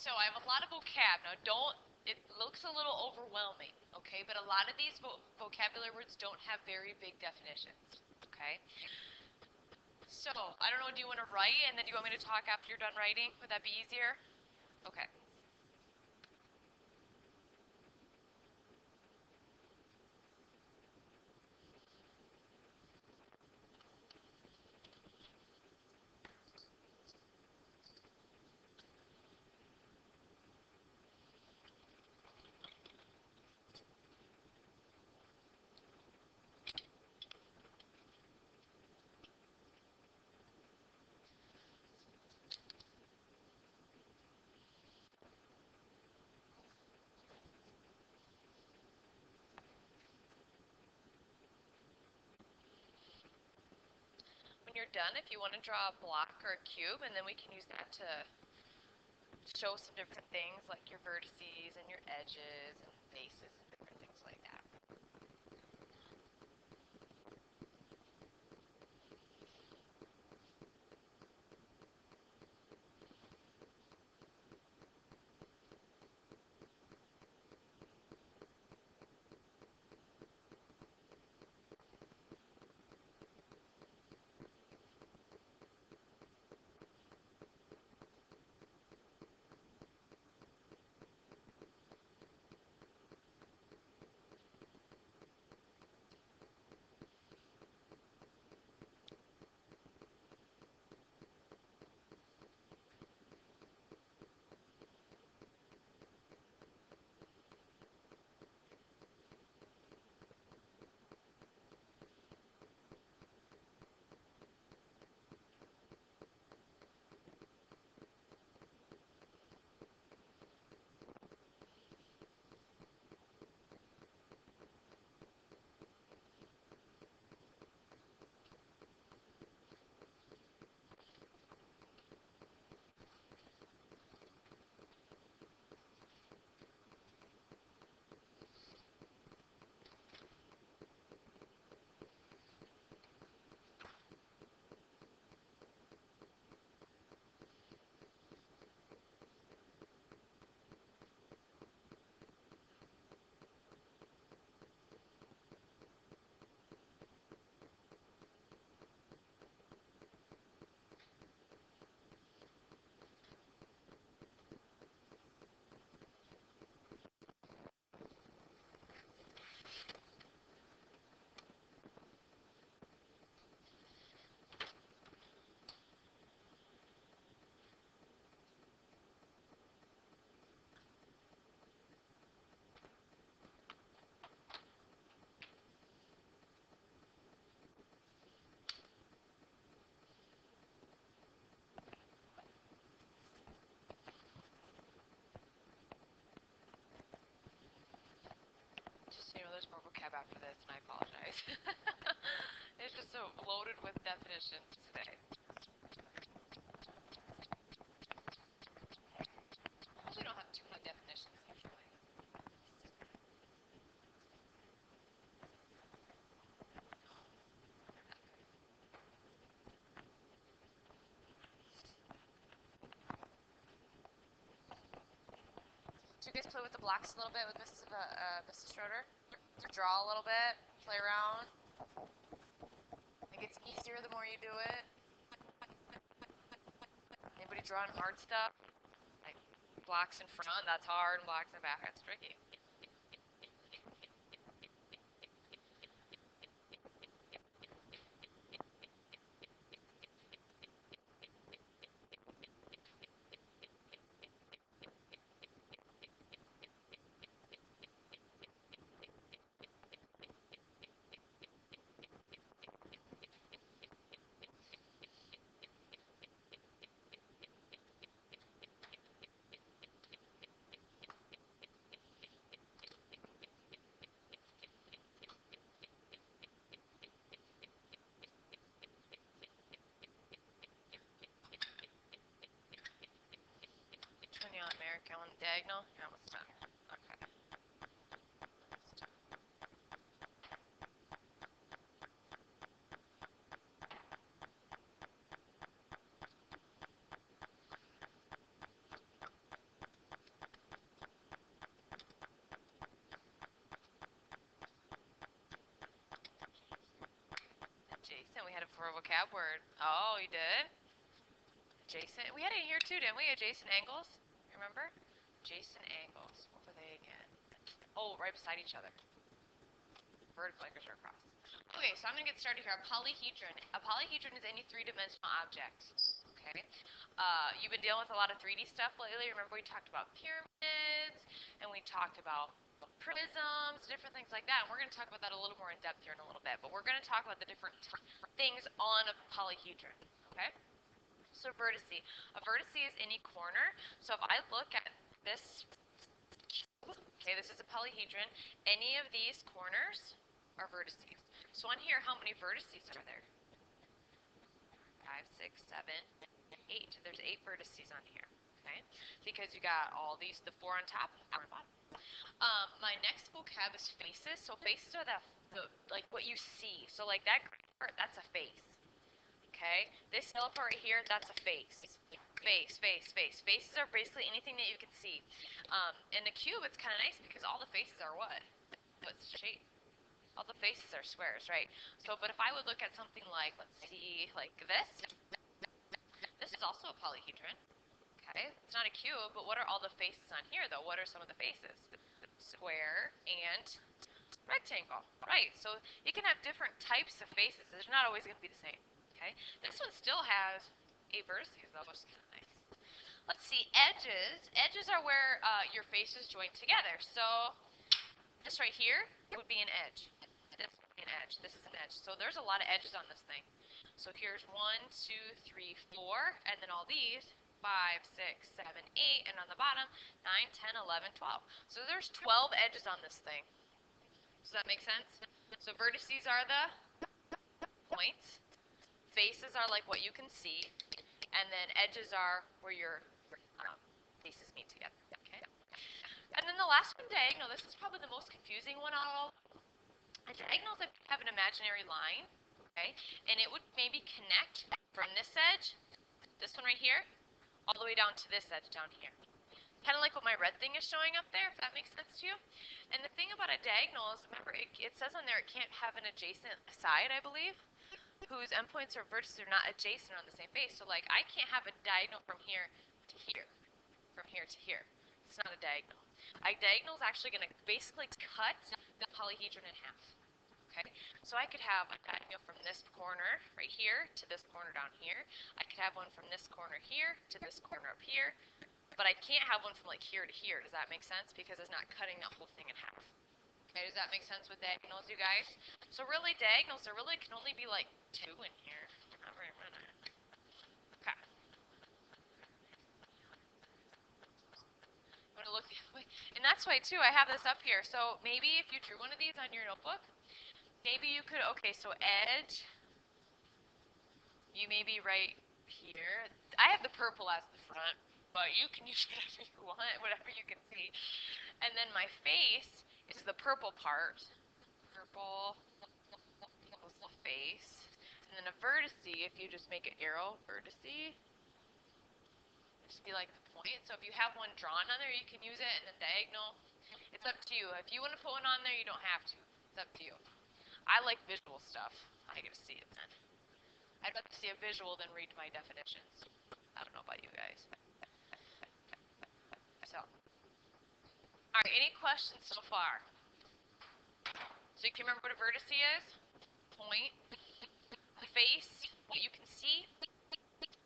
So I have a lot of vocab. Now it looks a little overwhelming, okay? But a lot of these vocabulary words don't have very big definitions, okay? So, I don't know, do you want to write and then do you want me to talk after you're done writing? Would that be easier? Okay. When you're done, if you want to draw a block or a cube, and then we can use that to show some different things like your vertices and your edges and bases and different things like that. Just so you know, there's more vocab after this, and I apologize. It's just so loaded with definitions today. I actually don't have too many definitions usually. Do you guys play with the blocks a little bit with Mrs. Schroeder? Draw a little bit, play around. It gets easier the more you do it. Anybody drawing hard stuff? Like blocks in front, that's hard, and blocks in back, that's tricky. Which one you want, Merrick? You want diagonal? You want what's that? Okay. for a vocab word. Oh, you did? Adjacent. We had it here too, didn't we? Adjacent angles. Remember? Adjacent angles. What were they again? Oh, right beside each other. Vertical angles are across. Okay, so I'm going to get started here. A polyhedron. A polyhedron is any three-dimensional object. Okay? You've been dealing with a lot of 3D stuff lately. Remember we talked about pyramids, and we talked about prisms, different things like that. And we're going to talk about that a little more in depth here in a little bit. But we're going to talk about the different things on a polyhedron. Okay? So vertice. A vertice is any corner. So if I look at this, okay, this is a polyhedron. Any of these corners are vertices. So on here, how many vertices are there? 5, 6, 7, 8. There's 8 vertices on here. Okay, because you got all these, the 4 on top and the 4 on bottom. My next vocab is faces. So faces are the like what you see. So like that part, that's a face. Okay, this yellow part right here, that's a face. Face, face, face. Faces are basically anything that you can see. In the cube, it's kind of nice because all the faces are what? What's shape? All the faces are squares, right? So, but if I would look at something like, let's see, like this. This is also a polyhedron. Okay, it's not a cube, but what are all the faces on here, though? What are some of the faces? Square and rectangle, right? So you can have different types of faces. They're not always going to be the same. Okay, this one still has 8 vertices, though, which is kind of nice. Let's see, edges. Edges are where your faces join together. So this right here would be an edge. This would be an edge. This is an edge. So there's a lot of edges on this thing. So here's 1, 2, 3, 4, and then all these 5, 6, 7, 8, and on the bottom 9, 10, 11, 12. So there's 12 edges on this thing. Does that make sense? So vertices are the points. Faces are like what you can see, and then edges are where your faces meet together. Okay. And then the last one, diagonal. This is probably the most confusing one out of all. A diagonal is if you have an imaginary line, okay, and it would maybe connect from this edge, this one right here, all the way down to this edge down here. Kind of like what my red thing is showing up there, if that makes sense to you. And the thing about a diagonal is, remember, it says on there it can't have an adjacent side, I believe, whose endpoints or vertices are not adjacent on the same face. So, like, I can't have a diagonal from here to here, from here to here. It's not a diagonal. A diagonal is actually going to basically cut the polyhedron in half. Okay, so I could have a diagonal from this corner right here to this corner down here. I could have one from this corner here to this corner up here, but I can't have one from like here to here. Does that make sense? Because it's not cutting that whole thing in half. Okay, does that make sense with diagonals, you guys? So really, diagonals, there really can only be like 2 in here. Not very many. Okay. I'm gonna look the other way. And that's why too, I have this up here. So maybe if you drew one of these on your notebook, maybe you could, okay, so edge, you maybe right here. I have the purple as the front, but you can use whatever you want, whatever you can see. And then my face is the purple part. Purple equals the face. And then a vertice, if you just make an arrow, vertice, just be like the point. So if you have one drawn on there, you can use it, and then diagonal. It's up to you. If you want to put one on there, you don't have to. It's up to you. I like visual stuff. I get to see it then. I'd rather see a visual than read my definitions. I don't know about you guys. So, all right, any questions so far? So you can remember what a vertice is? Point, a face, what you can see,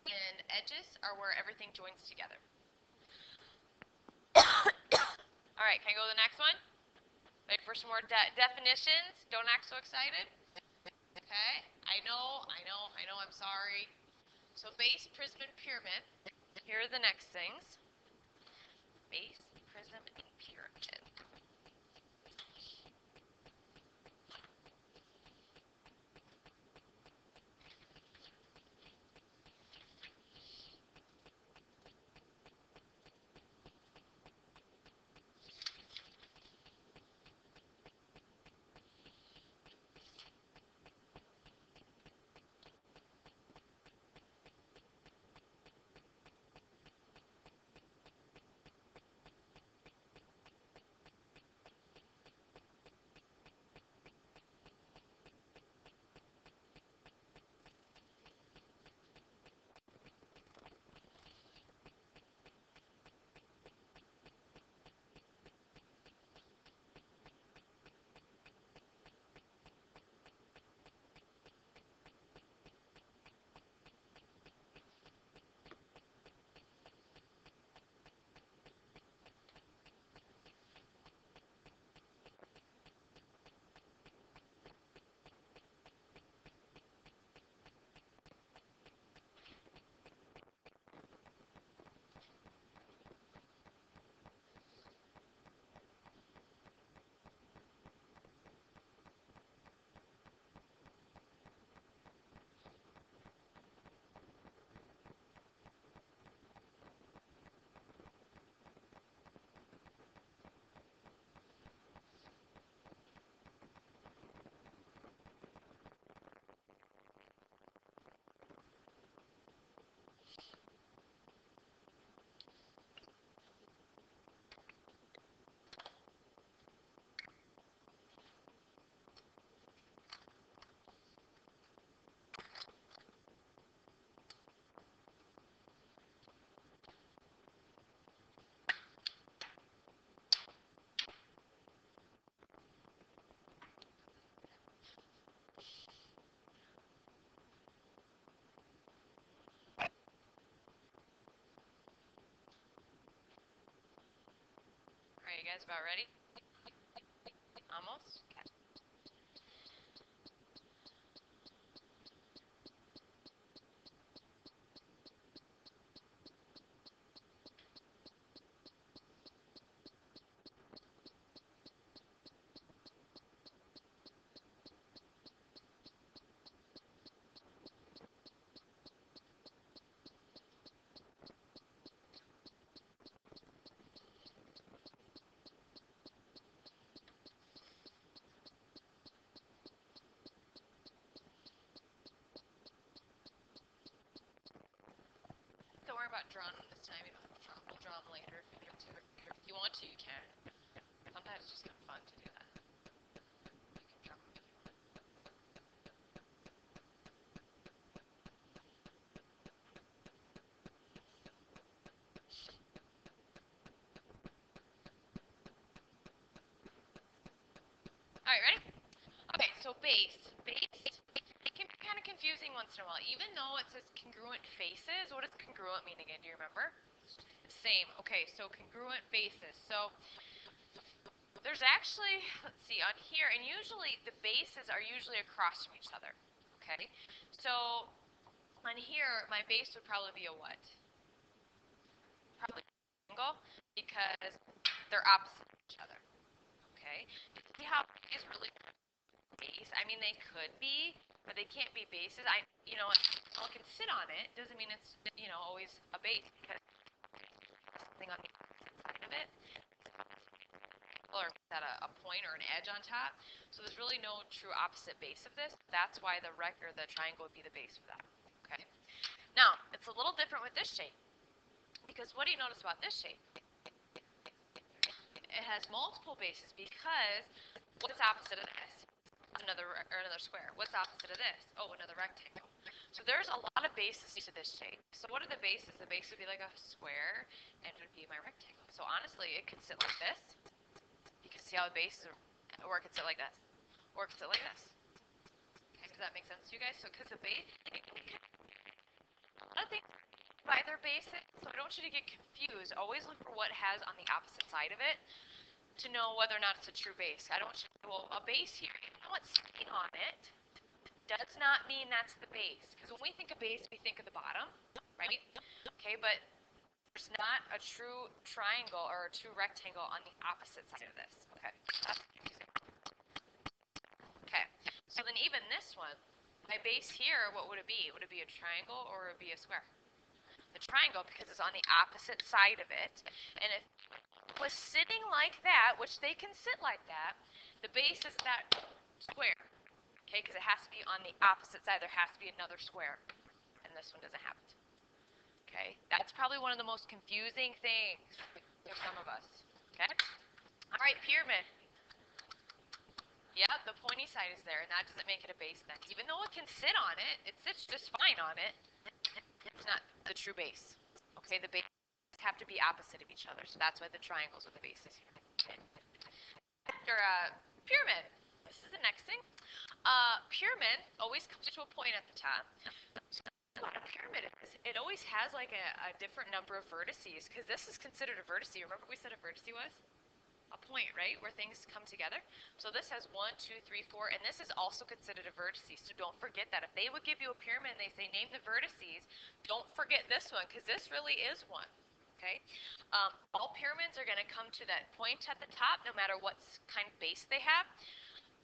and edges are where everything joins together. All right, can I go to the next one? Ready for some more definitions? Don't act so excited. Okay, I know, I'm sorry. So base, prism, and pyramid. Here are the next things. Base, prism, and pyramid. You guys about ready? Almost? Okay. Don't worry about drawing them this time. You don't have to draw them. We'll draw them later if you need to. If you want to, you can. Sometimes it's just kind of fun to do that. You can draw them. Alright, ready? Okay, so base. Base can be kind of confusing once in a while. Even though it says congruent faces, what does congruent mean again? Do you remember? Same. Okay, so congruent basis. So there's actually, let's see, on here, and usually the bases are usually across from each other. Okay, so on here, my base would probably be a what? Probably an angle, because they're opposite of each other. Okay, see how these really base? I mean, they could be, but they can't be bases. You know, I can sit on it. Doesn't mean it's, you know, always a base, because something on the side of it, or at a point or an edge on top. So there's really no true opposite base of this. That's why the triangle would be the base for that. Okay. Now it's a little different with this shape, because what do you notice about this shape? It has multiple bases, because what's opposite of this? Another square. What's opposite of this? Oh, another rectangle. So there's a lot of bases to this shape. So what are the bases? The base would be like a square, and it would be my rectangle. So honestly, it could sit like this. You can see how the base is, or it could sit like this, or it could sit like this. Okay, does that make sense to you guys? So because the base, a lot of things by their bases, so I don't want you to get confused. Always look for what has on the opposite side of it to know whether or not it's a true base. I don't want you to say, well, a base here, even though it's sitting on it, does not mean that's the base. Because when we think of base, we think of the bottom, right? Okay, but there's not a true triangle or a true rectangle on the opposite side of this. Okay, that's confusing. Okay, so then even this one, my base here, what would it be? Would it be a triangle or would it be a square? The triangle, because it's on the opposite side of it. And if it was sitting like that, which they can sit like that, the base is that square. Okay, because it has to be on the opposite side. There has to be another square. And this one doesn't have it. Okay, that's probably one of the most confusing things for some of us. Okay, all right, pyramid. Yeah, the pointy side is there, and that doesn't make it a base then. Even though it can sit on it, it sits just fine on it. It's not the true base. Okay, the bases have to be opposite of each other, so that's why the triangles are the bases here. Okay. After pyramid, this is the next thing. Pyramid always comes to a point at the top. What a pyramid is, it always has like a different number of vertices, because this is considered a vertice. Remember we said a vertice was? A point, right, where things come together. So this has 1, 2, 3, 4, and this is also considered a vertice. So don't forget that. If they would give you a pyramid and they say name the vertices, don't forget this one, because this really is one. Okay, all pyramids are going to come to that point at the top, no matter what kind of base they have.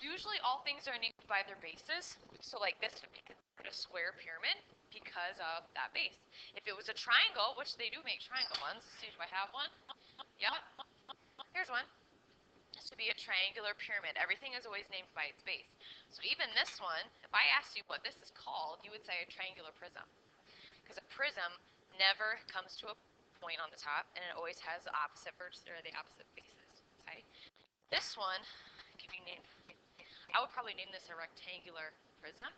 Usually, all things are named by their bases. So, like this would be considered a square pyramid because of that base. If it was a triangle, which they do make triangle ones. Let's see, do I have one? Yep. Here's one. This would be a triangular pyramid. Everything is always named by its base. So even this one, if I asked you what this is called, you would say a triangular prism. Because a prism never comes to a point on the top, and it always has the opposite vertices, or the opposite bases. Okay. This one can be named, I would probably name this a rectangular prism.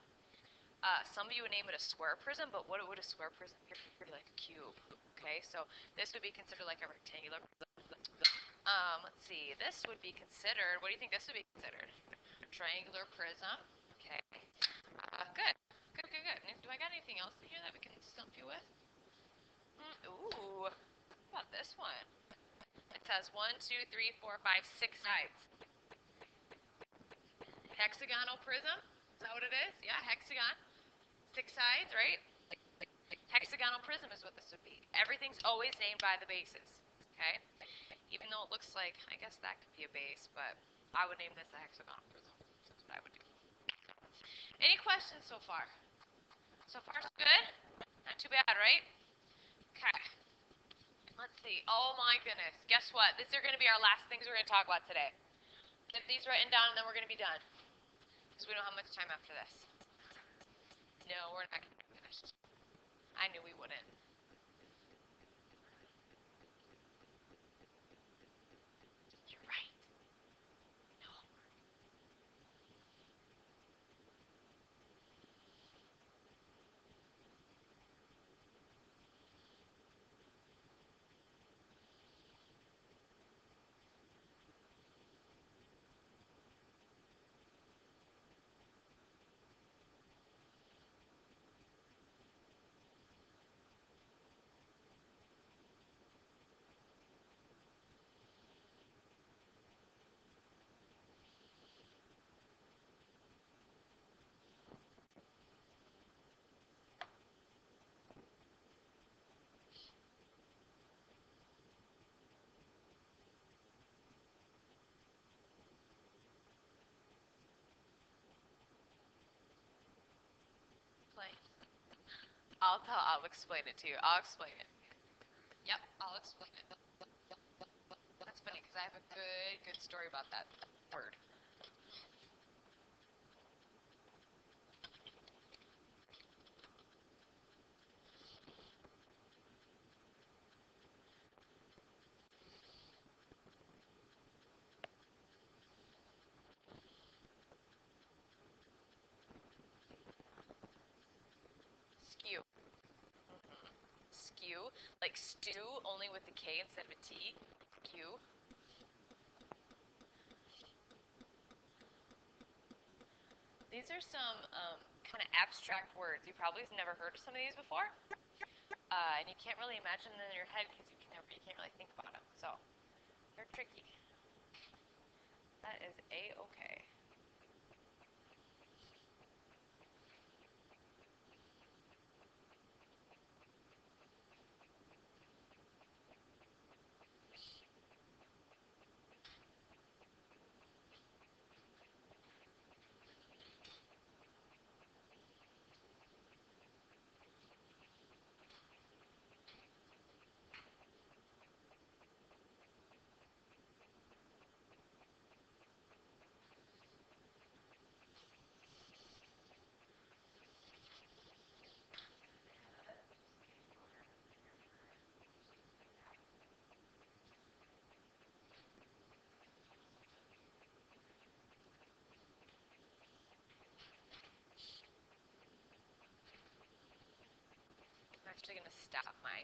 Some of you would name it a square prism, but what would a square prism be? Like a cube. Okay, so this would be considered like a rectangular prism. Let's see, this would be considered, what do you think this would be considered? Triangular prism. Okay. Good. Do I got anything else in here that we can stump you with? Ooh, what about this one? A has 1, 2, 3, 4, 5, 6 sides. Hexagonal prism, is that what it is? Yeah, hexagon. 6 sides, right? Hexagonal prism is what this would be. Everything's always named by the bases, okay? Even though it looks like, I guess that could be a base, but I would name this a hexagonal prism. That's what I would do. Any questions so far? So far, so good? Not too bad, right? Okay. Let's see. Oh my goodness. Guess what? These are going to be our last things we're going to talk about today. Get these written down and then we're going to be done. Because we don't have much time after this. No, we're not going to be finished. I knew we wouldn't. You're right. No. I'll explain it to you. I'll explain it. Yep, I'll explain it. That's funny because I have a good story about that word. Skew. Skew, like stew, only with a K instead of a T. Skew. These are some kind of abstract words. You probably have never heard of some of these before, and you can't really imagine them in your head because you can't really think about them. So they're tricky. That is a-okay. I'm actually going to stop my